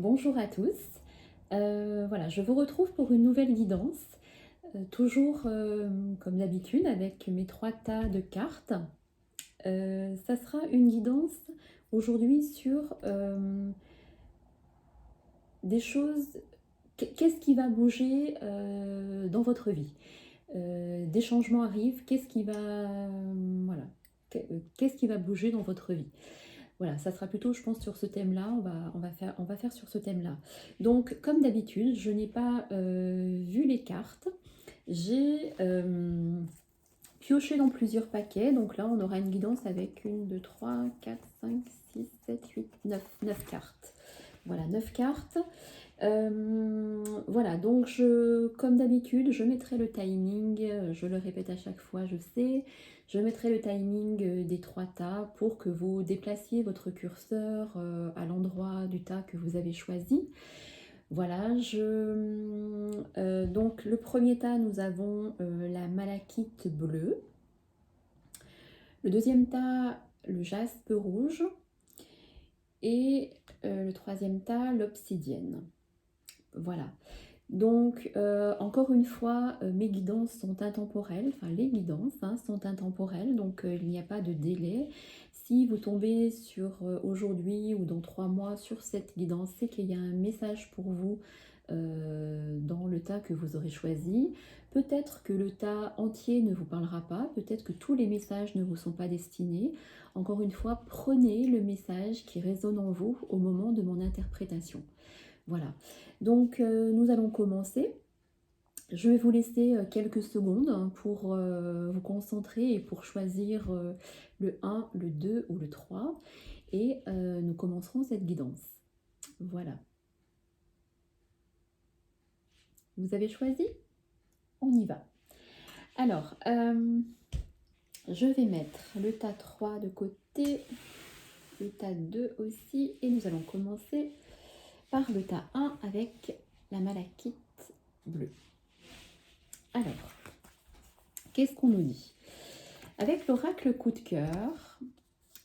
Bonjour à tous. Voilà, je vous retrouve pour une nouvelle guidance, toujours comme d'habitude avec mes trois tas de cartes. Ça sera une guidance aujourd'hui sur des choses, qu'est-ce qui va bouger dans votre vie. Des changements arrivent, voilà, qu'est-ce qui va bouger dans votre vie. Voilà, ça sera plutôt, je pense, sur ce thème-là. On va faire sur ce thème-là. Donc, comme d'habitude, je n'ai pas vu les cartes. J'ai pioché dans plusieurs paquets. Donc là, on aura une guidance avec 1, 2, 3, 4, 5, 6, 7, 8, 9 cartes. Voilà, 9 cartes. Voilà, donc comme d'habitude, je mettrai le timing, je le répète à chaque fois, je sais, je mettrai le timing des trois tas pour que vous déplaciez votre curseur à l'endroit du tas que vous avez choisi. Voilà, donc le premier tas, nous avons la malachite bleue. Le deuxième tas, le jaspe rouge. Et le troisième tas, l'obsidienne. Voilà. Donc, encore une fois, mes guidances sont intemporelles, enfin les guidances sont intemporelles, donc il n'y a pas de délai. Si vous tombez sur aujourd'hui ou dans 3 mois sur cette guidance, c'est qu'il y a un message pour vous dans le tas que vous aurez choisi. Peut-être que le tas entier ne vous parlera pas, peut-être que tous les messages ne vous sont pas destinés. Encore une fois, prenez le message qui résonne en vous au moment de mon interprétation. Voilà, donc nous allons commencer. Je vais vous laisser quelques secondes pour vous concentrer et pour choisir le 1, le 2 ou le 3. Et nous commencerons cette guidance. Voilà. Vous avez choisi? On y va. Alors, je vais mettre le tas 3 de côté, le tas 2 aussi, et nous allons commencer par le tas 1 avec la malachite bleue. Alors, qu'est-ce qu'on nous dit? Avec l'oracle coup de cœur,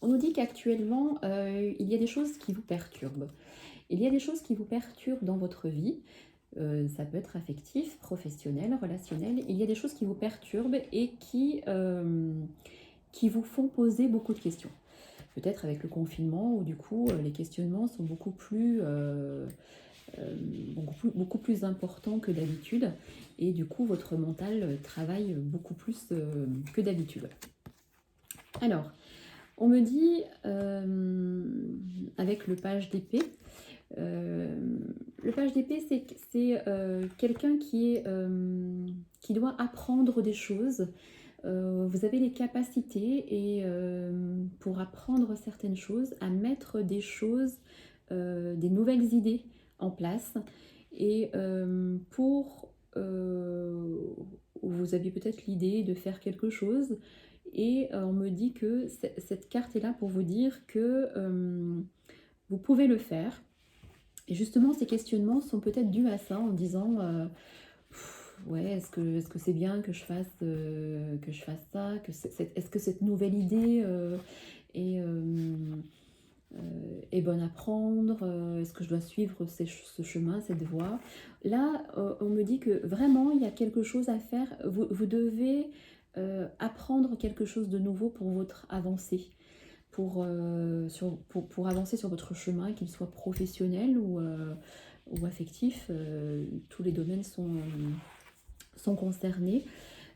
on nous dit qu'actuellement, il y a des choses qui vous perturbent. Il y a des choses qui vous perturbent dans votre vie. Ça peut être affectif, professionnel, relationnel. Il y a des choses qui vous perturbent et qui vous font poser beaucoup de questions. Peut-être avec le confinement où du coup, les questionnements sont beaucoup plus important que d'habitude et du coup votre mental travaille beaucoup plus que d'habitude. Alors, on me dit avec le page d'épée, le page d'épée c'est quelqu'un qui doit apprendre des choses. Vous avez les capacités et pour apprendre certaines choses, à mettre des choses, des nouvelles idées en place. Et vous aviez peut-être l'idée de faire quelque chose et on me dit que cette carte est là pour vous dire que vous pouvez le faire. Et justement, ces questionnements sont peut-être dus à ça en disant ouais, est-ce que c'est bien que je fasse ça, est-ce que cette nouvelle idée est, est bonne à prendre, est-ce que je dois suivre ce chemin, cette voie. Là, on me dit que vraiment, il y a quelque chose à faire. Vous devez apprendre quelque chose de nouveau pour votre avancée, pour avancer sur votre chemin, qu'il soit professionnel ou affectif. Tous les domaines sont concernés.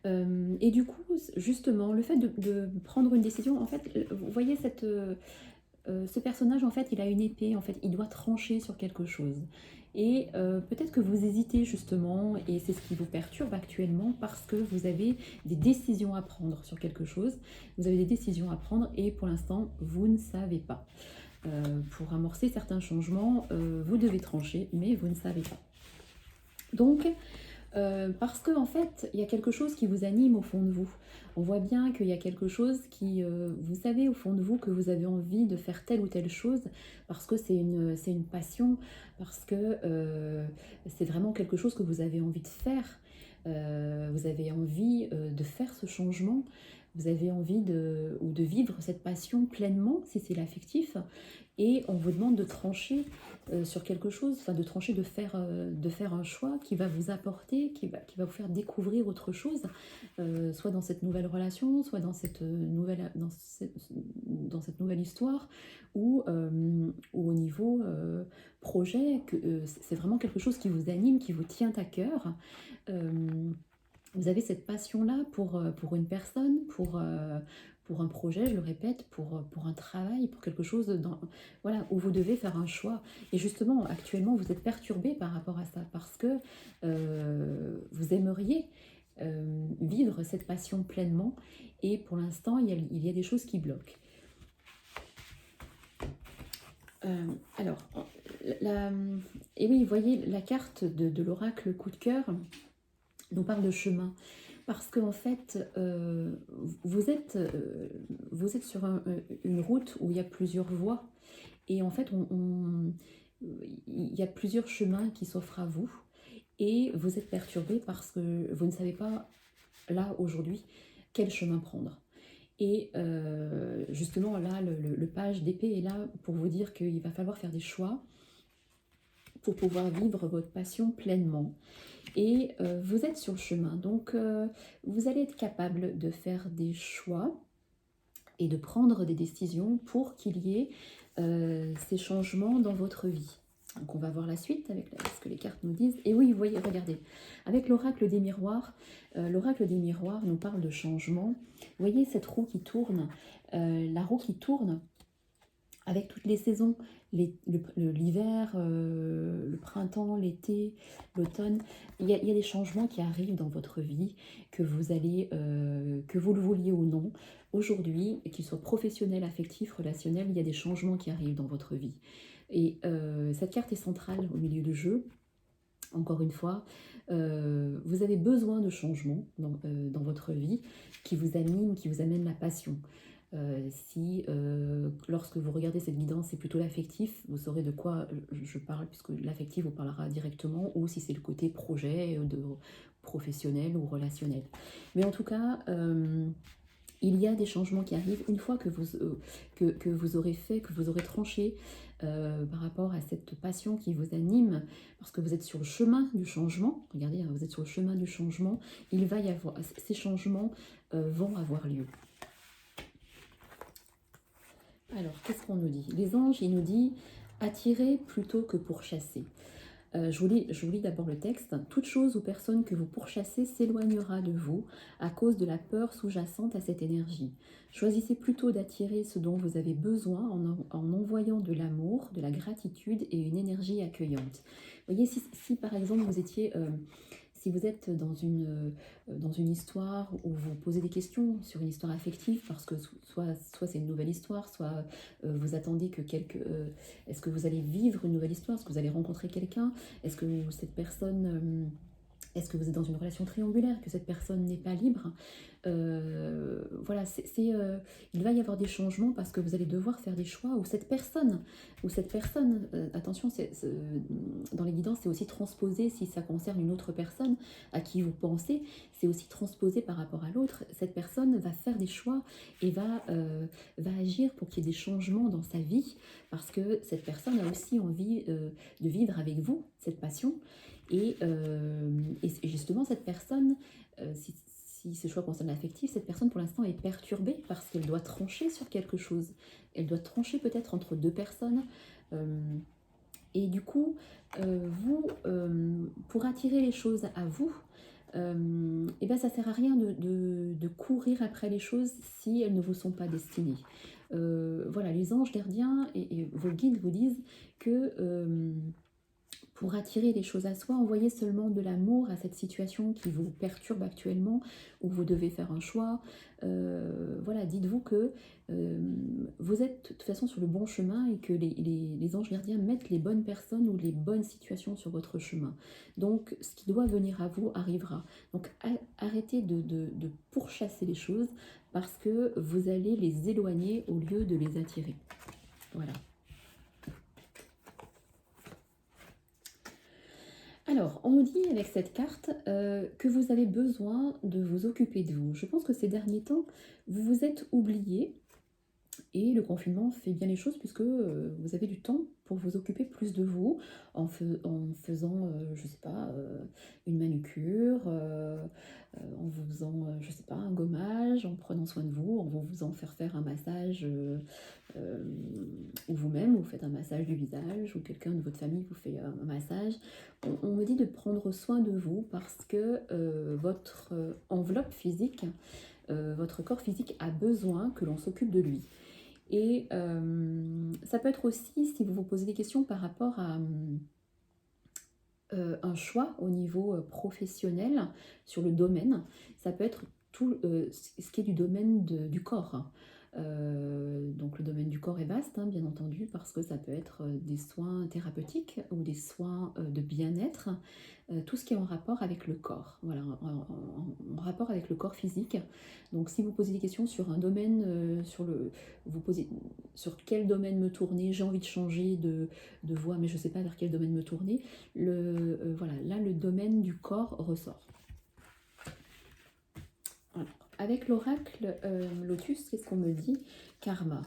Et du coup, justement, le fait de prendre une décision, en fait, vous voyez ce personnage, en fait, il a une épée, en fait, il doit trancher sur quelque chose. Et peut-être que vous hésitez justement, et c'est ce qui vous perturbe actuellement, parce que vous avez des décisions à prendre sur quelque chose. Vous avez des décisions à prendre et pour l'instant, vous ne savez pas. Pour amorcer certains changements, vous devez trancher, mais vous ne savez pas. Donc, parce qu'en fait, il y a quelque chose qui vous anime au fond de vous. On voit bien qu'il y a quelque chose qui, vous savez au fond de vous que vous avez envie de faire telle ou telle chose, parce que c'est une passion, parce que c'est vraiment quelque chose que vous avez envie de faire. Vous avez envie de faire ce changement, vous avez envie de vivre cette passion pleinement, si c'est l'affectif. et on vous demande de trancher sur quelque chose, enfin de trancher, de faire un choix qui va vous apporter, qui va vous faire découvrir autre chose, soit dans cette nouvelle relation, soit dans cette nouvelle histoire, ou au niveau projet, que c'est vraiment quelque chose qui vous anime, qui vous tient à cœur. Vous avez cette passion-là pour une personne, pour un projet, je le répète, pour un travail, pour quelque chose voilà, où vous devez faire un choix. Et justement, actuellement, vous êtes perturbé par rapport à ça, parce que vous aimeriez vivre cette passion pleinement, et pour l'instant, il y a des choses qui bloquent. Alors, et oui, vous voyez, la carte de l'oracle coup de cœur nous parle de chemin. Parce qu'en fait, vous êtes sur une route où il y a plusieurs voies. Et en fait, il y a plusieurs chemins qui s'offrent à vous. Et vous êtes perturbé parce que vous ne savez pas, là, aujourd'hui, quel chemin prendre. Et justement, là, le page d'épée est là pour vous dire qu'il va falloir faire des choix pour pouvoir vivre votre passion pleinement. Et vous êtes sur le chemin, donc vous allez être capable de faire des choix et de prendre des décisions pour qu'il y ait ces changements dans votre vie. Donc on va voir la suite avec ce que les cartes nous disent. Et oui, vous voyez, regardez, avec l'oracle des miroirs nous parle de changement. Vous voyez cette roue qui tourne, la roue qui tourne avec toutes les saisons, l'hiver, le printemps, l'été, l'automne. Il y a des changements qui arrivent dans votre vie, que vous le vouliez ou non. Aujourd'hui, qu'ils soient professionnels, affectifs, relationnels, il y a des changements qui arrivent dans votre vie. Et cette carte est centrale au milieu du jeu. Encore une fois, vous avez besoin de changements dans votre vie qui vous animent, qui vous amènent la passion. Si lorsque vous regardez cette guidance, c'est plutôt l'affectif, vous saurez de quoi je parle, puisque l'affectif vous parlera directement, ou si c'est le côté projet, professionnel ou relationnel. Mais en tout cas, il y a des changements qui arrivent une fois que vous aurez tranché par rapport à cette passion qui vous anime, parce que vous êtes sur le chemin du changement. Regardez, vous êtes sur le chemin du changement. Il va y avoir, ces changements vont avoir lieu. Alors, qu'est-ce qu'on nous dit? Les anges, il nous dit « attirer plutôt que pourchasser ». Je vous lis d'abord le texte. « Toute chose ou personne que vous pourchassez s'éloignera de vous à cause de la peur sous-jacente à cette énergie. Choisissez plutôt d'attirer ce dont vous avez besoin en envoyant de l'amour, de la gratitude et une énergie accueillante. » Vous voyez, si par exemple vous étiez... si vous êtes dans une histoire où vous posez des questions sur une histoire affective, parce que soit c'est une nouvelle histoire, soit vous attendez que est-ce que vous allez vivre une nouvelle histoire, est-ce que vous allez rencontrer quelqu'un, est-ce que cette personne... est-ce que vous êtes dans une relation triangulaire, que cette personne n'est pas libre? Voilà, il va y avoir des changements parce que vous allez devoir faire des choix, ou cette personne, attention, dans les guidances, c'est aussi transposé, si ça concerne une autre personne à qui vous pensez, c'est aussi transposé par rapport à l'autre. Cette personne va faire des choix et va agir pour qu'il y ait des changements dans sa vie, parce que cette personne a aussi envie de vivre avec vous cette passion. Et justement, cette personne, si ce choix concerne l'affectif, cette personne pour l'instant est perturbée parce qu'elle doit trancher sur quelque chose. Elle doit trancher peut-être entre deux personnes. Et du coup, pour attirer les choses à vous, et ben ça ne sert à rien de courir après les choses si elles ne vous sont pas destinées. Voilà, les anges gardiens et vos guides vous disent que... pour attirer les choses à soi, envoyez seulement de l'amour à cette situation qui vous perturbe actuellement, où vous devez faire un choix. Voilà, dites-vous que vous êtes de toute façon sur le bon chemin et que les anges gardiens mettent les bonnes personnes ou les bonnes situations sur votre chemin. Donc, ce qui doit venir à vous arrivera. Donc, arrêtez de pourchasser les choses parce que vous allez les éloigner au lieu de les attirer. Voilà. Alors, on dit avec cette carte que vous avez besoin de vous occuper de vous. Je pense que ces derniers temps, vous vous êtes oublié Et le confinement fait bien les choses puisque vous avez du temps pour vous occuper plus de vous en faisant, je sais pas, une manucure, en vous faisant, je sais pas, un gommage, en prenant soin de vous, en vous faisant faire un massage, ou vous-même, vous faites un massage du visage, ou quelqu'un de votre famille vous fait un massage. On me dit de prendre soin de vous parce que votre enveloppe physique, votre corps physique a besoin que l'on s'occupe de lui. Et ça peut être aussi, si vous vous posez des questions par rapport à un choix au niveau professionnel sur le domaine, ça peut être tout ce qui est du domaine du corps, hein. Donc le domaine du corps est vaste, hein, bien entendu, parce que ça peut être des soins thérapeutiques ou des soins de bien-être, tout ce qui est en rapport avec le corps, voilà, en rapport avec le corps physique. Donc si vous posez des questions sur un domaine, vous posez sur quel domaine me tourner, j'ai envie de changer de voie, mais je ne sais pas vers quel domaine me tourner, voilà, là le domaine du corps ressort. Alors, avec l'oracle Lotus, qu'est-ce qu'on me dit? Karma.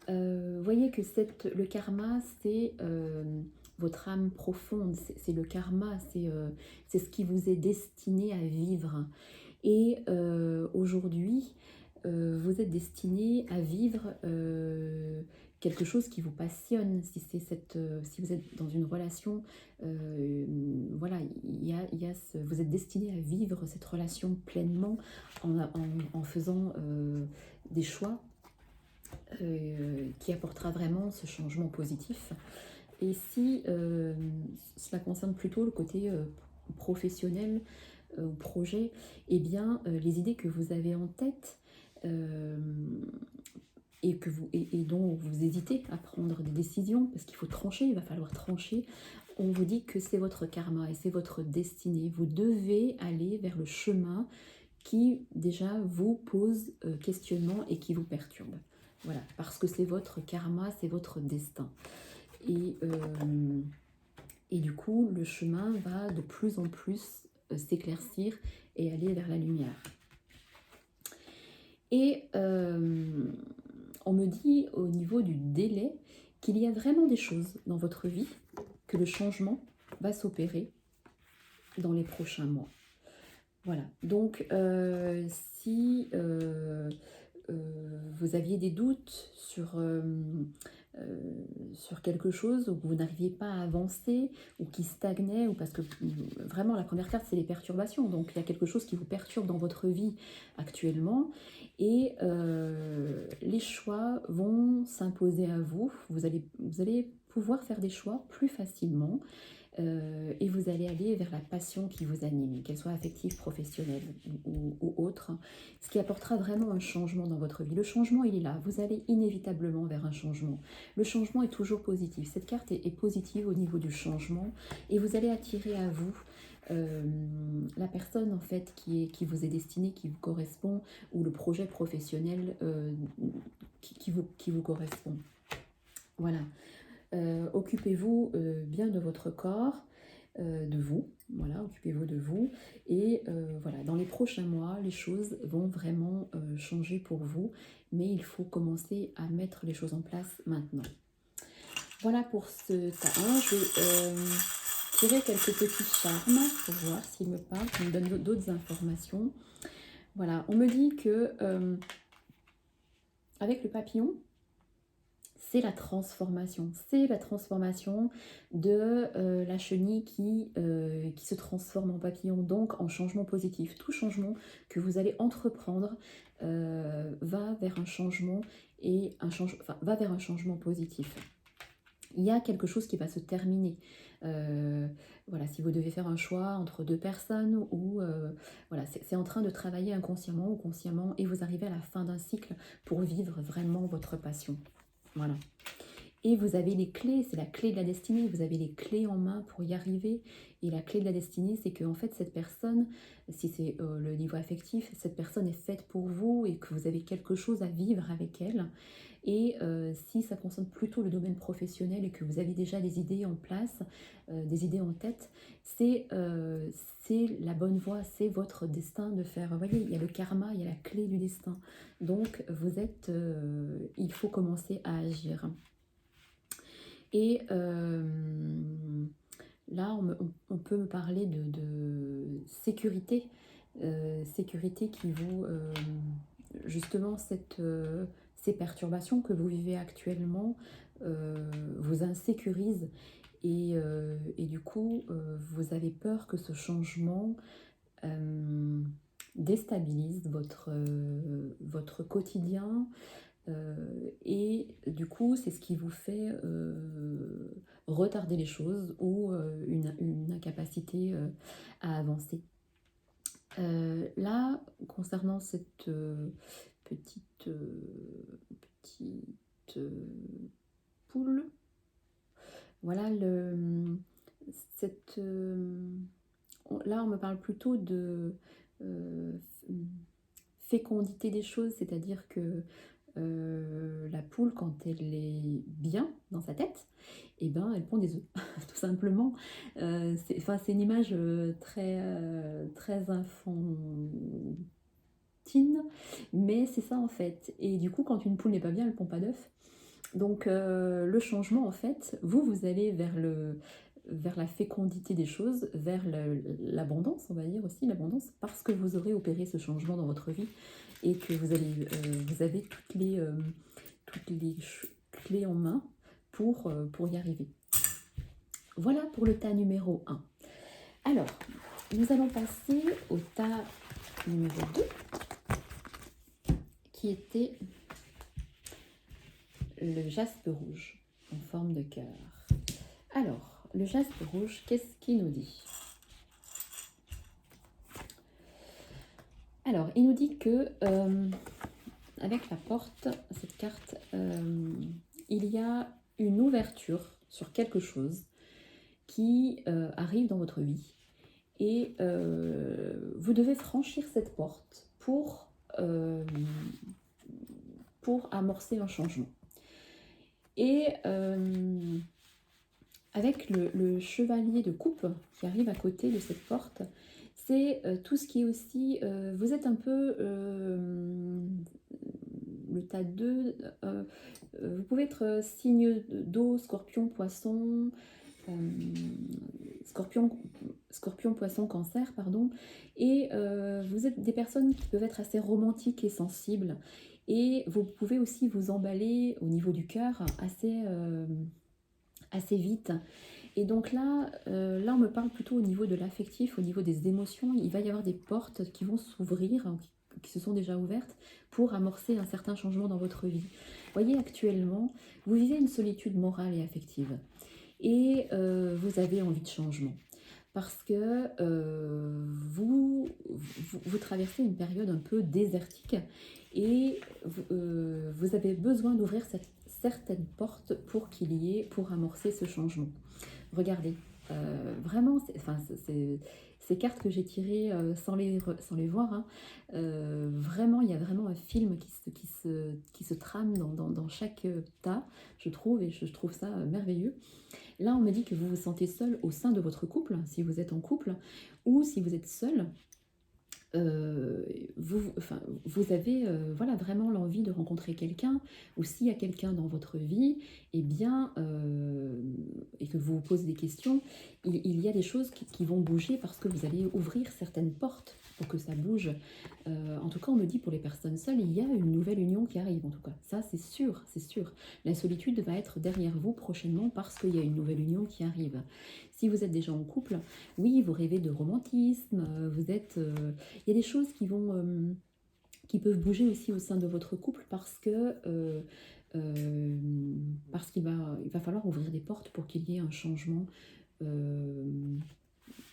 Vous voyez que le karma, c'est votre âme profonde, c'est le karma, c'est ce qui vous est destiné à vivre. Et aujourd'hui, vous êtes destiné à vivre quelque chose qui vous passionne. Si vous êtes dans une relation, voilà, vous êtes destiné à vivre cette relation pleinement en faisant des choix qui apportera vraiment ce changement positif. Et si cela concerne plutôt le côté professionnel ou projet, eh bien les idées que vous avez en tête et dont vous hésitez à prendre des décisions, parce qu'il faut trancher, il va falloir trancher, on vous dit que c'est votre karma et c'est votre destinée. Vous devez aller vers le chemin qui déjà vous pose questionnement et qui vous perturbe. Voilà, parce que c'est votre karma, c'est votre destin. Et du coup, le chemin va de plus en plus s'éclaircir et aller vers la lumière. Et on me dit au niveau du délai qu'il y a vraiment des choses dans votre vie, que le changement va s'opérer dans les prochains mois. Voilà, donc si vous aviez des doutes sur quelque chose, ou que vous n'arriviez pas à avancer, ou qui stagnait, ou parce que vraiment la première carte c'est les perturbations, donc il y a quelque chose qui vous perturbe dans votre vie actuellement, et les choix vont s'imposer à vous, vous allez pouvoir faire des choix plus facilement, et vous allez aller vers la passion qui vous anime, qu'elle soit affective, professionnelle ou autre, ce qui apportera vraiment un changement dans votre vie. Le changement, il est là, vous allez inévitablement vers un changement. Le changement est toujours positif, cette carte est positive au niveau du changement, et vous allez attirer à vous la personne en fait qui vous est destinée, qui vous correspond, ou le projet professionnel qui vous correspond. Voilà. Occupez-vous bien de votre corps, de vous, voilà, occupez-vous de vous, et voilà, dans les prochains mois, les choses vont vraiment changer pour vous, mais il faut commencer à mettre les choses en place maintenant. Voilà pour ce tas 1, je vais tirer quelques petits charmes pour voir s'ils me parlent, s'ils me donnent d'autres informations. Voilà, on me dit que avec le papillon, c'est la transformation. C'est la transformation de la chenille qui se transforme en papillon, donc en changement positif. Tout changement que vous allez entreprendre va vers un changement va vers un changement positif. Il y a quelque chose qui va se terminer. Voilà, si vous devez faire un choix entre deux personnes, ou voilà, c'est en train de travailler inconsciemment ou consciemment, et vous arrivez à la fin d'un cycle pour vivre vraiment votre passion. Voilà. Et vous avez les clés, c'est la clé de la destinée, vous avez les clés en main pour y arriver. Et la clé de la destinée, c'est que en fait, cette personne, si c'est le niveau affectif, cette personne est faite pour vous et que vous avez quelque chose à vivre avec elle. Et si ça concerne plutôt le domaine professionnel et que vous avez déjà des idées en place, des idées en tête, c'est la bonne voie, c'est votre destin de faire. Vous voyez, il y a le karma, il y a la clé du destin. Donc, il faut commencer à agir. Et là, on peut me parler de sécurité. Sécurité qui vous... justement, ces perturbations que vous vivez actuellement vous insécurisent. Et du coup, vous avez peur que ce changement déstabilise votre quotidien. Et du coup, c'est ce qui vous fait retarder les choses ou une incapacité à avancer. Là, concernant cette petite poule, voilà, là on me parle plutôt de fécondité des choses, c'est-à-dire que la poule, quand elle est bien dans sa tête, et ben, elle pond des œufs, tout simplement. C'est une image très infantile, mais c'est ça en fait. Et du coup, quand une poule n'est pas bien, elle pond pas d'œufs. Donc le changement, en fait, vous allez vers la fécondité des choses, vers l'abondance, on va dire aussi, l'abondance, parce que vous aurez opéré ce changement dans votre vie et que vous avez toutes les clés en main pour y arriver. Voilà pour le tas numéro 1. Alors, nous allons passer au tas numéro 2, qui était le jaspe rouge en forme de cœur. Alors, le jaspe rouge, qu'est-ce qu'il nous dit? Alors, il nous dit que avec la porte, cette carte, il y a une ouverture sur quelque chose qui arrive dans votre vie. Et vous devez franchir cette porte pour amorcer un changement. Et avec le chevalier de coupe qui arrive à côté de cette porte, c'est tout ce qui est aussi... vous êtes un peu... le tas 2, vous pouvez être signe d'eau, scorpion, poisson, scorpion, poisson, cancer, pardon. Et vous êtes des personnes qui peuvent être assez romantiques et sensibles. Et vous pouvez aussi vous emballer au niveau du cœur assez vite. Et donc là, on me parle plutôt au niveau de l'affectif, au niveau des émotions. Il va y avoir des portes qui vont s'ouvrir, qui se sont déjà ouvertes, pour amorcer un certain changement dans votre vie. Vous voyez, actuellement, vous vivez une solitude morale et affective. Et vous avez envie de changement. Parce que vous traversez une période un peu désertique et vous avez besoin d'ouvrir certaines portes pour amorcer ce changement. Regardez, vraiment, ces cartes que j'ai tirées sans les voir, hein, vraiment, il y a vraiment un film qui se trame dans chaque tas, je trouve, et je trouve ça merveilleux. Là, on me dit que vous vous sentez seul au sein de votre couple, si vous êtes en couple, ou si vous êtes seul, vous avez voilà, vraiment l'envie de rencontrer quelqu'un, ou s'il y a quelqu'un dans votre vie, et que vous vous posez des questions, il y a des choses qui vont bouger parce que vous allez ouvrir certaines portes pour que ça bouge. En tout cas, on me dit pour les personnes seules, il y a une nouvelle union qui arrive, en tout cas. Ça, c'est sûr, c'est sûr. La solitude va être derrière vous prochainement parce qu'il y a une nouvelle union qui arrive. Si vous êtes déjà en couple, oui, vous rêvez de romantisme, il y a des choses qui peuvent bouger aussi au sein de votre couple parce qu'il va falloir ouvrir des portes pour qu'il y ait un changement,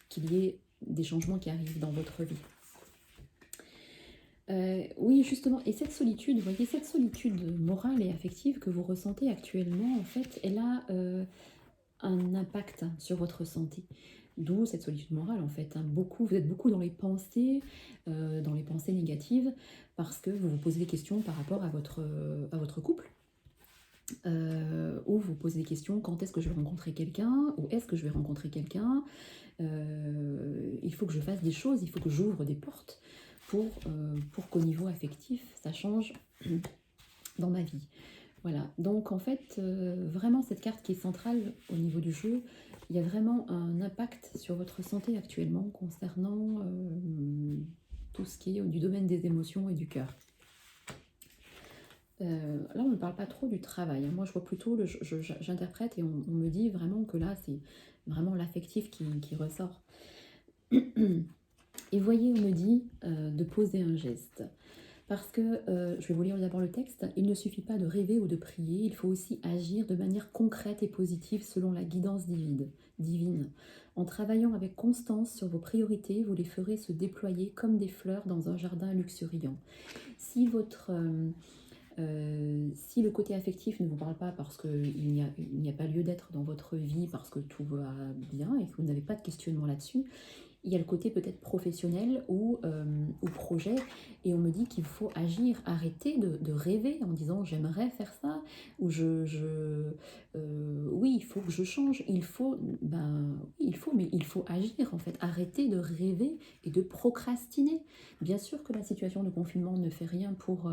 qu'il y ait des changements qui arrivent dans votre vie. Oui, justement, et cette solitude, vous voyez, cette solitude morale et affective que vous ressentez actuellement, en fait, elle a un impact sur votre santé. D'où cette solitude morale, en fait. Hein. Vous êtes beaucoup dans les pensées négatives, parce que vous vous posez des questions par rapport à votre couple. où vous posez des questions, quand est-ce que je vais rencontrer quelqu'un, ou est-ce que je vais rencontrer quelqu'un, il faut que je fasse des choses, il faut que j'ouvre des portes pour qu'au niveau affectif, ça change dans ma vie. Voilà, donc en fait, vraiment cette carte qui est centrale au niveau du jeu, il y a vraiment un impact sur votre santé actuellement concernant tout ce qui est du domaine des émotions et du cœur. Là, on ne parle pas trop du travail, hein. Moi, je vois plutôt, j'interprète et on me dit vraiment que là, c'est vraiment l'affectif qui ressort. Et voyez, on me dit de poser un geste. Parce que, je vais vous lire d'abord le texte, il ne suffit pas de rêver ou de prier, il faut aussi agir de manière concrète et positive selon la guidance divine. En travaillant avec constance sur vos priorités, vous les ferez se déployer comme des fleurs dans un jardin luxuriant. Si si le côté affectif ne vous parle pas parce qu'il n'y a pas lieu d'être dans votre vie, parce que tout va bien et que vous n'avez pas de questionnement là-dessus, il y a le côté peut-être professionnel ou projet, et on me dit qu'il faut agir, arrêter de rêver en disant j'aimerais faire ça, ou oui, il faut que je change, mais il faut agir en fait, arrêter de rêver et de procrastiner. Bien sûr que la situation de confinement ne fait rien pour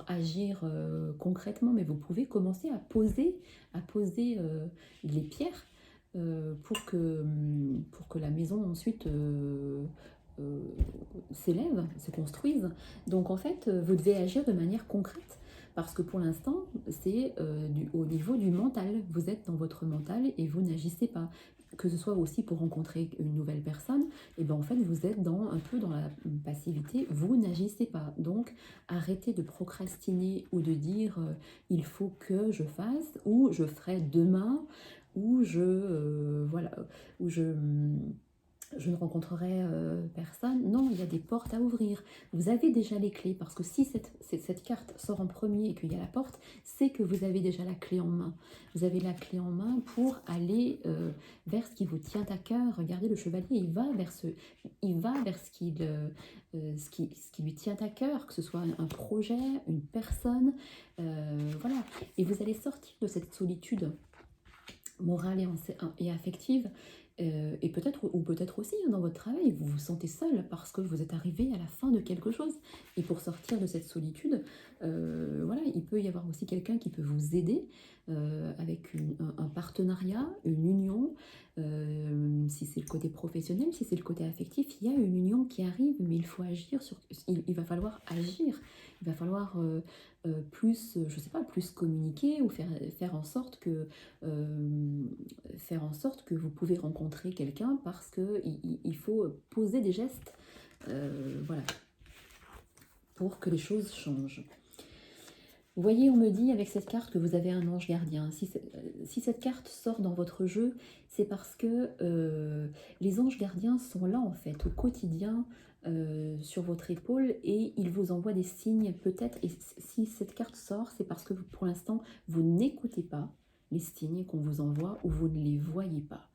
agir concrètement, mais vous pouvez commencer à poser les pierres pour que la maison ensuite s'élève, se construise. Donc en fait, vous devez agir de manière concrète. Parce que pour l'instant, c'est au niveau du mental. Vous êtes dans votre mental et vous n'agissez pas. Que ce soit aussi pour rencontrer une nouvelle personne, et bien en fait vous êtes un peu dans la passivité, vous n'agissez pas. Donc arrêtez de procrastiner ou de dire il faut que je fasse, ou je ferai demain, où voilà, où je ne rencontrerai personne. Non, il y a des portes à ouvrir. Vous avez déjà les clés, parce que si cette carte sort en premier et qu'il y a la porte, c'est que vous avez déjà la clé en main. Vous avez la clé en main pour aller vers ce qui vous tient à cœur. Regardez, le chevalier, il va vers ce qui lui tient à cœur, que ce soit un projet, une personne, voilà. Et vous allez sortir de cette solitude morale et affective, et peut-être aussi dans votre travail, vous vous sentez seul parce que vous êtes arrivé à la fin de quelque chose. Et pour sortir de cette solitude, voilà, il peut y avoir aussi quelqu'un qui peut vous aider avec un partenariat, une union. Si c'est le côté professionnel, si c'est le côté affectif, il y a une union qui arrive, mais il faut agir il va falloir agir. Il va falloir plus, je sais pas, plus communiquer, ou faire en sorte que vous pouvez rencontrer quelqu'un, parce que il faut poser des gestes, voilà, pour que les choses changent. Vous voyez, on me dit avec cette carte que vous avez un ange gardien. Si cette carte sort dans votre jeu, c'est parce que les anges gardiens sont là en fait au quotidien sur votre épaule, et ils vous envoient des signes peut-être. Et si cette carte sort, c'est parce que pour l'instant, vous n'écoutez pas les signes qu'on vous envoie, ou vous ne les voyez pas.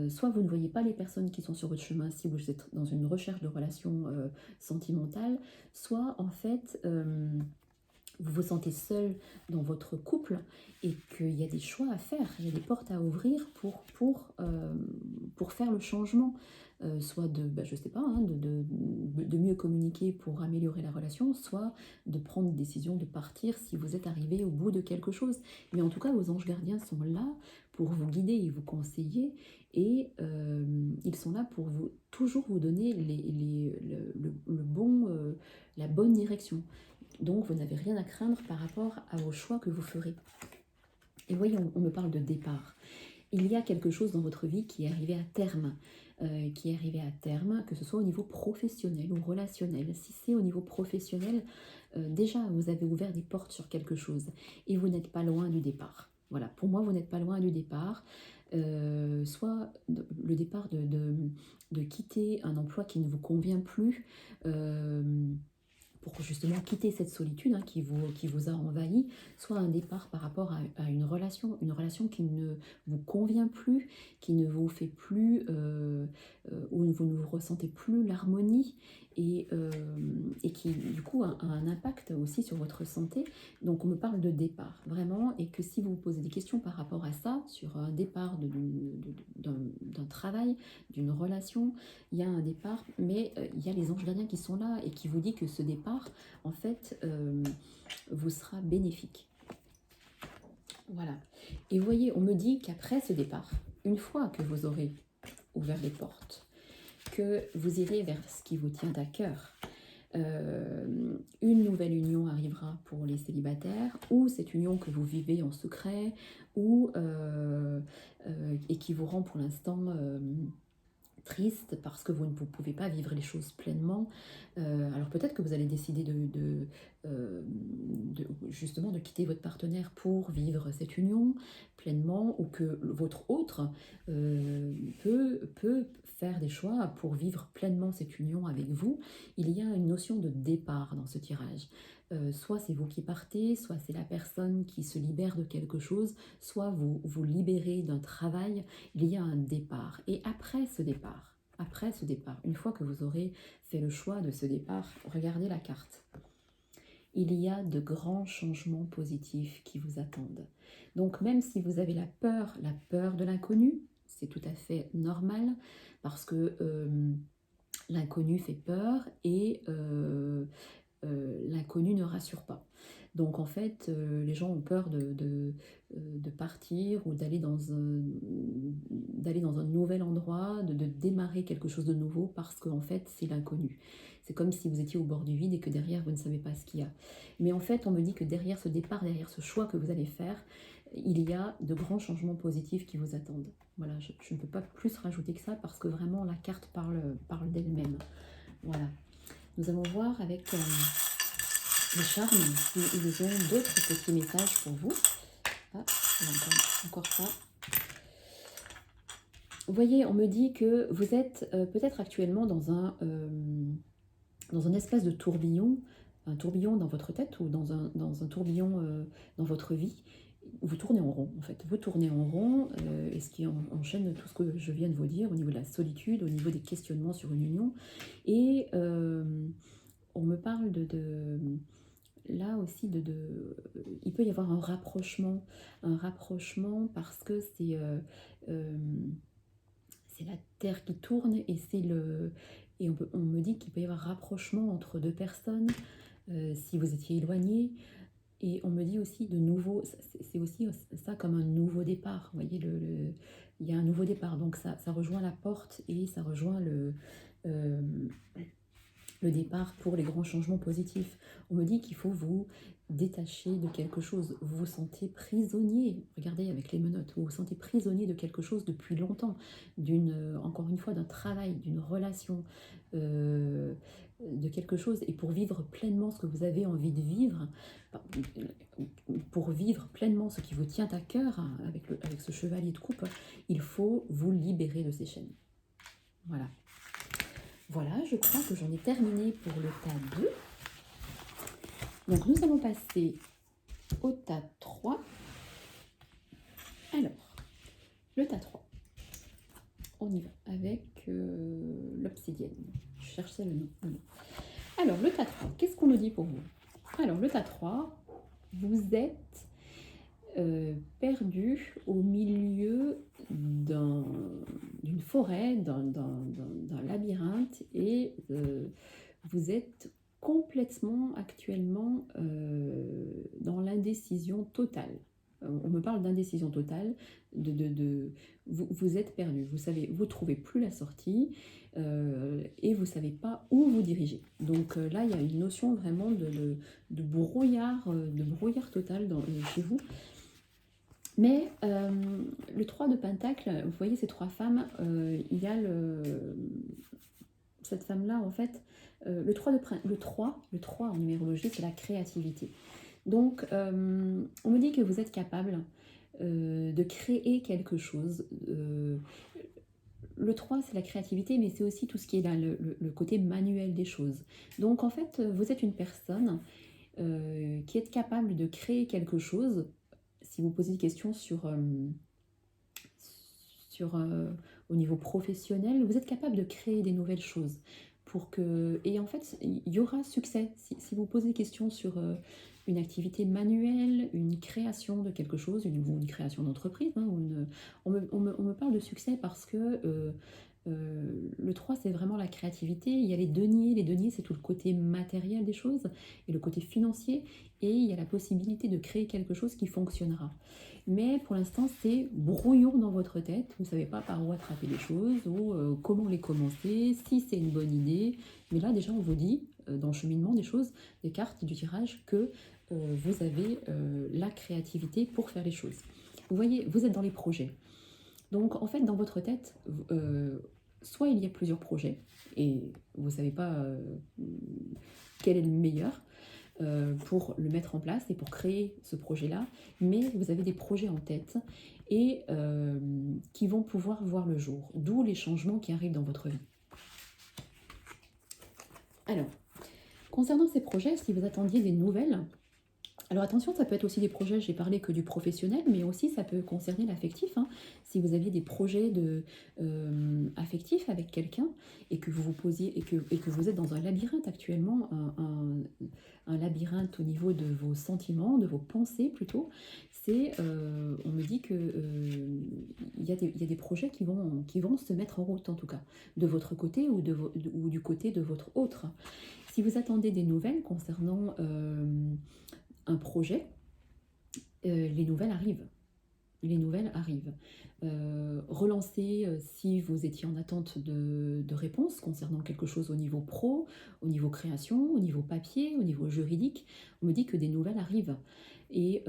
Soit vous ne voyez pas les personnes qui sont sur votre chemin si vous êtes dans une recherche de relations sentimentales, soit en fait vous vous sentez seul dans votre couple et qu'il y a des choix à faire, il y a des portes à ouvrir pour faire le changement. Soit je sais pas, hein, de mieux communiquer pour améliorer la relation, soit de prendre une décision de partir si vous êtes arrivé au bout de quelque chose. Mais en tout cas, vos anges gardiens sont là pour vous guider et vous conseiller, et ils sont là pour toujours vous donner la bonne direction. Donc vous n'avez rien à craindre par rapport à vos choix que vous ferez. Et voyez, on me parle de départ. Il y a quelque chose dans votre vie qui est arrivé à terme, que ce soit au niveau professionnel ou relationnel. Si c'est au niveau professionnel, déjà vous avez ouvert des portes sur quelque chose et vous n'êtes pas loin du départ. Voilà, pour moi, vous n'êtes pas loin du départ. Soit le départ de quitter un emploi qui ne vous convient plus, pour justement quitter cette solitude qui vous a envahi, soit un départ par rapport à une relation qui ne vous convient plus, qui ne vous fait plus, où vous ne ressentez plus l'harmonie, et qui du coup a un impact aussi sur votre santé. Donc on me parle de départ, vraiment, et que si vous vous posez des questions par rapport à ça, sur un départ d'un travail, d'une relation, il y a un départ, mais il y a les anges gardiens qui sont là et qui vous dit que ce départ, en fait, vous sera bénéfique. Voilà. Et vous voyez, on me dit qu'après ce départ, une fois que vous aurez ouvert les portes, que vous irez vers ce qui vous tient à cœur, une nouvelle union arrivera pour les célibataires, ou cette union que vous vivez en secret, ou et qui vous rend pour l'instant triste parce que vous ne pouvez pas vivre les choses pleinement. Alors peut-être que vous allez décider justement de quitter votre partenaire pour vivre cette union pleinement, ou que votre autre peut faire des choix pour vivre pleinement cette union avec vous. Il y a une notion de départ dans ce tirage. Soit c'est vous qui partez, soit c'est la personne qui se libère de quelque chose, soit vous vous libérez d'un travail. Il y a un départ. Et après ce départ, une fois que vous aurez fait le choix de ce départ, regardez la carte. Il y a de grands changements positifs qui vous attendent. Donc même si vous avez la peur de l'inconnu, c'est tout à fait normal, parce que l'inconnu fait peur et l'inconnu ne rassure pas. Donc en fait, les gens ont peur de partir ou d'aller dans un nouvel endroit, de démarrer quelque chose de nouveau, parce qu'en fait, c'est l'inconnu. C'est comme si vous étiez au bord du vide et que derrière, vous ne savez pas ce qu'il y a. Mais en fait, on me dit que derrière ce départ, derrière ce choix que vous allez faire, il y a de grands changements positifs qui vous attendent. Voilà, je ne peux pas plus rajouter que ça, parce que vraiment, la carte parle d'elle-même. Voilà. Nous allons voir avec les charmes s'ils ont d'autres petits messages pour vous. Ah, encore ça. Vous voyez, on me dit que vous êtes peut-être actuellement dans un espèce de tourbillon, un tourbillon dans votre tête, ou dans un tourbillon dans votre vie. Vous tournez en rond, en fait. Vous tournez en rond, et ce qui enchaîne tout ce que je viens de vous dire au niveau de la solitude, au niveau des questionnements sur une union. Et on me parle là aussi il peut y avoir un rapprochement parce que c'est la Terre qui tourne, et on me dit qu'il peut y avoir rapprochement entre deux personnes si vous étiez éloignés. Et on me dit aussi de nouveau, c'est aussi ça comme un nouveau départ. Vous voyez, il y a un nouveau départ, donc ça rejoint la porte, et ça rejoint le départ pour les grands changements positifs. On me dit qu'il faut vous détacher de quelque chose. Vous vous sentez prisonnier, regardez avec les menottes, vous vous sentez prisonnier de quelque chose depuis longtemps, encore une fois, d'un travail, d'une relation, de quelque chose. Et pour vivre pleinement ce que vous avez envie de vivre, pour vivre pleinement ce qui vous tient à cœur, avec ce chevalier de coupe, il faut vous libérer de ces chaînes. Voilà. Voilà, je crois que j'en ai terminé pour le tas 2. Donc nous allons passer au tas 3. Alors, le tas 3. On y va avec l'obsidienne. Je cherchais le nom. Alors, le tas 3, qu'est-ce qu'on nous dit pour vous? Alors, le tas 3, vous êtes perdu au milieu d'une forêt, d'un labyrinthe, et vous êtes complètement actuellement dans l'indécision totale. On me parle d'indécision totale, vous êtes perdu, vous trouvez plus la sortie, et vous savez pas où vous diriger. Donc là, il y a une notion vraiment de brouillard total chez vous. Mais le 3 de Pentacle, vous voyez ces 3 femmes, il y a cette femme-là, en fait, le 3 en numérologie, c'est la créativité. Donc, on me dit que vous êtes capable de créer quelque chose. Le 3, c'est la créativité, mais c'est aussi tout ce qui est là, le côté manuel des choses. Donc, en fait, vous êtes une personne qui est capable de créer quelque chose. Si vous posez des questions au niveau professionnel, vous êtes capable de créer des nouvelles choses pour que... Et en fait, il y aura succès. Si vous posez des questions sur une activité manuelle, une création de quelque chose, une création d'entreprise, hein, on me parle de succès parce que le 3, c'est vraiment la créativité. Il y a les deniers. Les deniers, c'est tout le côté matériel des choses et le côté financier. Et il y a la possibilité de créer quelque chose qui fonctionnera. Mais pour l'instant, c'est brouillon dans votre tête. Vous ne savez pas par où attraper les choses ou comment les commencer, si c'est une bonne idée. Mais là, déjà, on vous dit, dans le cheminement des choses, des cartes du tirage, que vous avez la créativité pour faire les choses. Vous voyez, vous êtes dans les projets. Donc, en fait, dans votre tête, soit il y a plusieurs projets et vous ne savez pas quel est le meilleur pour le mettre en place et pour créer ce projet-là, mais vous avez des projets en tête et qui vont pouvoir voir le jour, d'où les changements qui arrivent dans votre vie. Alors, concernant ces projets, si vous attendiez des nouvelles, alors attention, ça peut être aussi des projets, j'ai parlé que du professionnel, mais aussi ça peut concerner l'affectif. Hein. Si vous aviez des projets affectifs avec quelqu'un et que vous vous posiez et que vous êtes dans un labyrinthe actuellement, un labyrinthe au niveau de vos sentiments, de vos pensées plutôt, c'est, on me dit que il y a des projets qui vont se mettre en route en tout cas, de votre côté ou du côté de votre autre. Si vous attendez des nouvelles concernant un projet, les nouvelles arrivent. Les nouvelles arrivent. Relancez si vous étiez en attente de réponses concernant quelque chose au niveau pro, au niveau création, au niveau papier, au niveau juridique. On me dit que des nouvelles arrivent. Et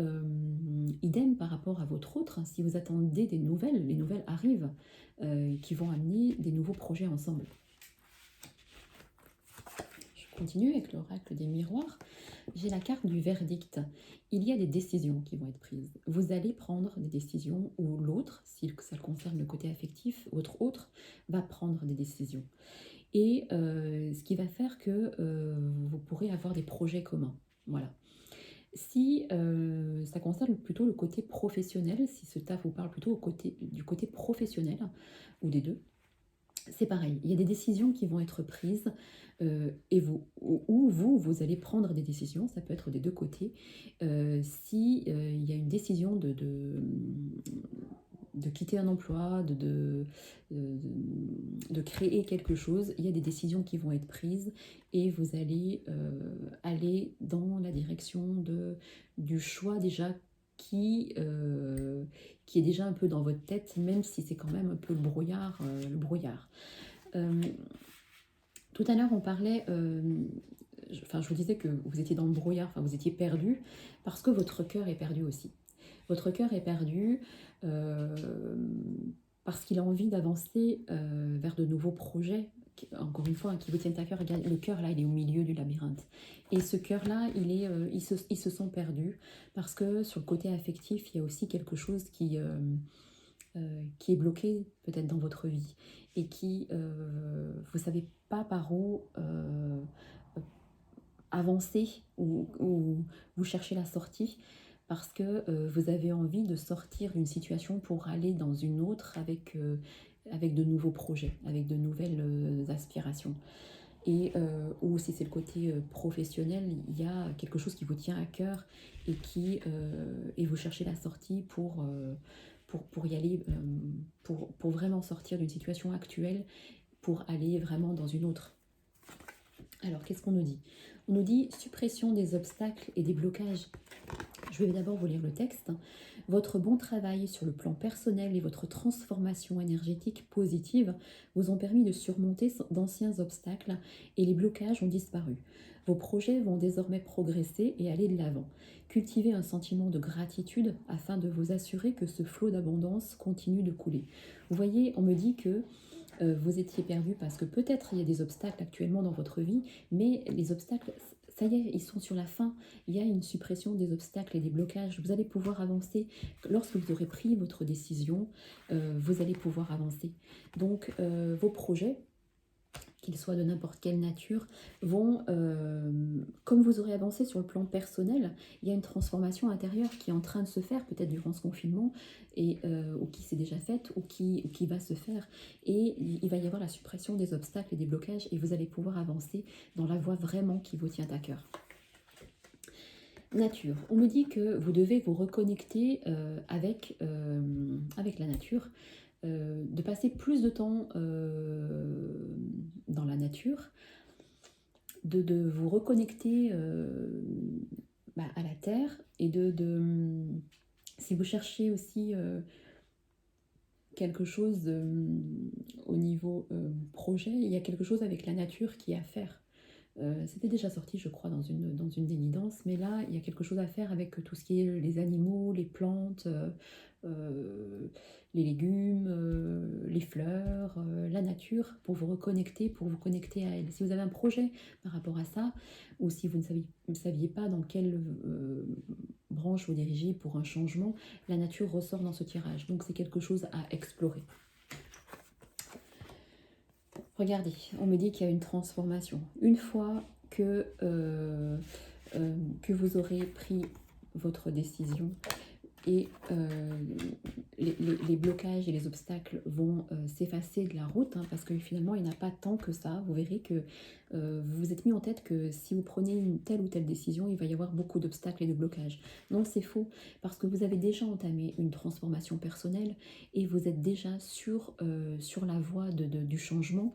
idem par rapport à votre autre, si vous attendez des nouvelles, les nouvelles arrivent qui vont amener des nouveaux projets ensemble. Je continue avec l'oracle des miroirs. J'ai la carte du verdict. Il y a des décisions qui vont être prises. Vous allez prendre des décisions ou l'autre, si ça concerne le côté affectif, votre autre va prendre des décisions. Et ce qui va faire que vous pourrez avoir des projets communs. Voilà. Si ça concerne plutôt le côté professionnel, si ce taf vous parle plutôt du côté professionnel, ou des deux, c'est pareil, il y a des décisions qui vont être prises et vous allez prendre des décisions, ça peut être des deux côtés. Si il y a une décision de quitter un emploi, de créer quelque chose, il y a des décisions qui vont être prises et vous allez aller dans la direction du choix déjà qui est déjà un peu dans votre tête, même si c'est quand même un peu le brouillard. Tout à l'heure, on parlait, je vous disais que vous étiez dans le brouillard, enfin vous étiez perdu, parce que votre cœur est perdu aussi. Votre cœur est perdu parce qu'il a envie d'avancer vers de nouveaux projets, encore une fois, qui vous tiennent à cœur. Le cœur, là, il est au milieu du labyrinthe. Et ce cœur-là, il se sent perdu, parce que sur le côté affectif, il y a aussi quelque chose qui est bloqué peut-être dans votre vie, et qui, vous ne savez pas par où avancer, ou vous cherchez la sortie, parce que vous avez envie de sortir d'une situation pour aller dans une autre avec de nouveaux projets, avec de nouvelles aspirations. Et ou si c'est le côté professionnel, il y a quelque chose qui vous tient à cœur et vous cherchez la sortie pour y aller, pour vraiment sortir d'une situation actuelle, pour aller vraiment dans une autre. Alors, qu'est-ce qu'on nous dit? On nous dit suppression des obstacles et des blocages. Je vais d'abord vous lire le texte. Votre bon travail sur le plan personnel et votre transformation énergétique positive vous ont permis de surmonter d'anciens obstacles et les blocages ont disparu. Vos projets vont désormais progresser et aller de l'avant. Cultivez un sentiment de gratitude afin de vous assurer que ce flot d'abondance continue de couler. Vous voyez, on me dit que vous étiez perdu parce que peut-être il y a des obstacles actuellement dans votre vie, mais les obstacles, ça y est, ils sont sur la fin. Il y a une suppression des obstacles et des blocages. Vous allez pouvoir avancer. Lorsque vous aurez pris votre décision, vous allez pouvoir avancer. Donc, vos projets, qu'ils soient de n'importe quelle nature, vont, comme vous aurez avancé sur le plan personnel, il y a une transformation intérieure qui est en train de se faire, peut-être durant ce confinement, et, ou qui s'est déjà faite, ou qui va se faire. Et il va y avoir la suppression des obstacles et des blocages, et vous allez pouvoir avancer dans la voie vraiment qui vous tient à cœur. Nature. On me dit que vous devez vous reconnecter avec la nature, de passer plus de temps dans la nature, de vous reconnecter à la terre, et si vous cherchez aussi quelque chose au niveau projet, il y a quelque chose avec la nature qui est à faire. C'était déjà sorti, je crois, dans une des guidances, mais là, il y a quelque chose à faire avec tout ce qui est les animaux, les plantes, les légumes, les fleurs, la nature, pour vous reconnecter, pour vous connecter à elle. Si vous avez un projet par rapport à ça, ou si vous ne saviez pas dans quelle branche vous dirigez pour un changement, la nature ressort dans ce tirage. Donc c'est quelque chose à explorer. Regardez, on me dit qu'il y a une transformation. Une fois que vous aurez pris votre décision, et les blocages et les obstacles vont s'effacer de la route, hein, parce que finalement il n'y en a pas tant que ça. Vous verrez que vous vous êtes mis en tête que si vous prenez une telle ou telle décision, il va y avoir beaucoup d'obstacles et de blocages. Non, c'est faux, parce que vous avez déjà entamé une transformation personnelle, et vous êtes déjà sur la voie du changement.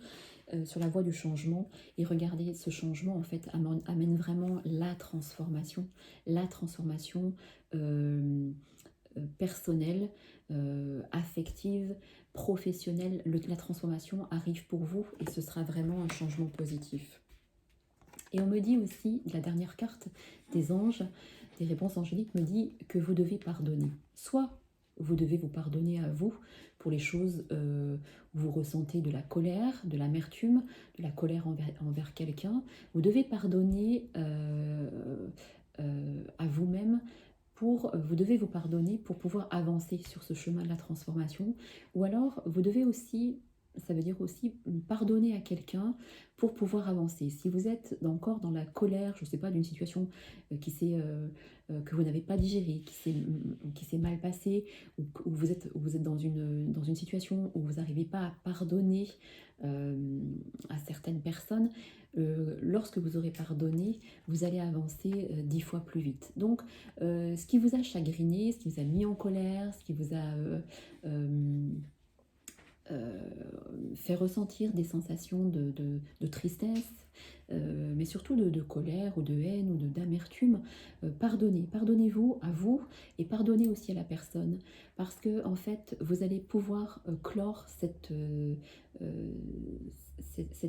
Sur la voie du changement, et regardez, ce changement en fait amène vraiment la transformation personnelle, affective, professionnelle. La transformation arrive pour vous, et ce sera vraiment un changement positif. Et on me dit aussi, la dernière carte des anges, des réponses angéliques, me dit que vous devez pardonner. Soit vous devez vous pardonner à vous pour les choses où vous ressentez de la colère, de l'amertume, de la colère envers quelqu'un. Vous devez pardonner à vous-même. Vous devez vous pardonner pour pouvoir avancer sur ce chemin de la transformation. Ou alors, vous devez aussi, ça veut dire aussi pardonner à quelqu'un pour pouvoir avancer. Si vous êtes encore dans la colère, je ne sais pas, d'une situation que vous n'avez pas digérée, qui s'est mal passée, ou vous êtes dans une situation où vous n'arrivez pas à pardonner à certaines personnes, lorsque vous aurez pardonné, vous allez avancer 10 fois plus vite. Donc, ce qui vous a chagriné, ce qui vous a mis en colère, ce qui vous a fait ressentir des sensations de tristesse, mais surtout de colère ou de haine ou d'amertume, pardonnez-vous à vous, et pardonnez aussi à la personne, parce que en fait vous allez pouvoir clore cette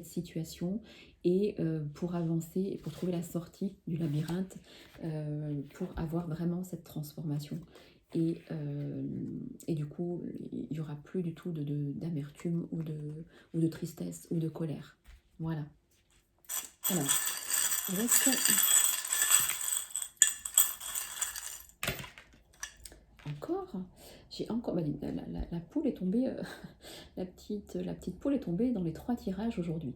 situation, et pour avancer et pour trouver la sortie du labyrinthe, pour avoir vraiment cette transformation. Et du coup, il n'y aura plus du tout d'amertume ou de tristesse ou de colère. Voilà. Alors, j'ai encore, la poule est tombée, la petite poule est tombée dans les 3 tirages aujourd'hui.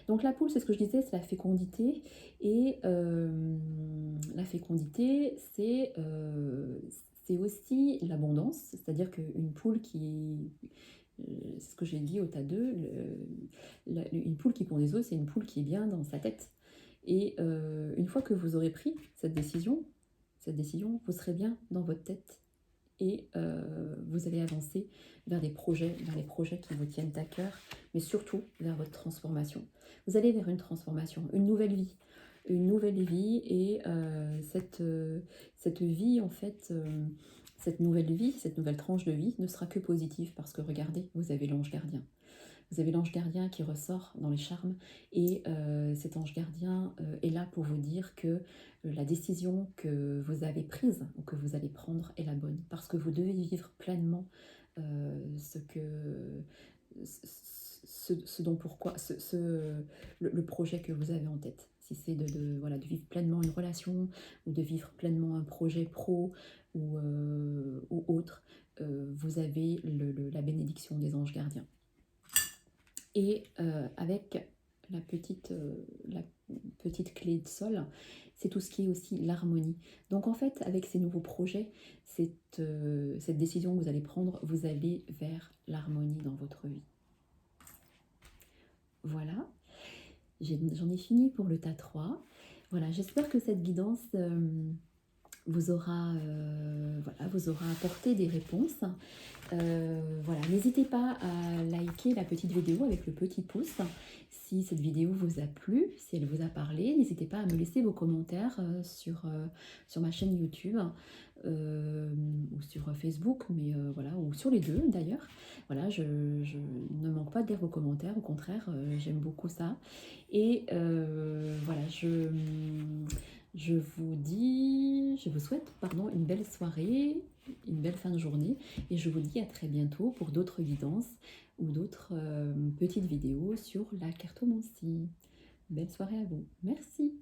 Donc la poule, c'est ce que je disais, c'est la fécondité, et la fécondité, c'est aussi l'abondance, c'est-à-dire qu'une poule c'est ce que j'ai dit au tas 2, une poule qui pond des œufs, c'est une poule qui est bien dans sa tête. Et une fois que vous aurez pris cette décision, vous serez bien dans votre tête, et vous allez avancer vers les projets qui vous tiennent à cœur, mais surtout vers votre transformation. Vous allez vers une transformation, une nouvelle vie, et cette vie, en fait, cette nouvelle tranche de vie ne sera que positive, parce que regardez, vous avez l'ange gardien. Vous avez l'ange gardien qui ressort dans les charmes, et cet ange gardien est là pour vous dire que la décision que vous avez prise ou que vous allez prendre est la bonne, parce que vous devez vivre pleinement le projet que vous avez en tête. Si c'est de vivre pleinement une relation, ou de vivre pleinement un projet pro, ou autre, vous avez la bénédiction des anges gardiens. Et avec la petite clé de sol, c'est tout ce qui est aussi l'harmonie. Donc en fait, avec ces nouveaux projets, cette décision que vous allez prendre, vous allez vers l'harmonie dans votre vie. Voilà, j'en ai fini pour le tas 3. Voilà, j'espère que cette guidance vous aura apporté des réponses. Voilà, n'hésitez pas à liker la petite vidéo avec le petit pouce si cette vidéo vous a plu, si elle vous a parlé. N'hésitez pas à me laisser vos commentaires sur ma chaîne YouTube ou sur Facebook, mais voilà, ou sur les deux d'ailleurs. Voilà, je ne manque pas de lire vos commentaires, au contraire, j'aime beaucoup ça. Et voilà, je vous souhaite une belle soirée, une belle fin de journée, et je vous dis à très bientôt pour d'autres guidances ou d'autres petites vidéos sur la cartomancie. Belle soirée à vous. Merci.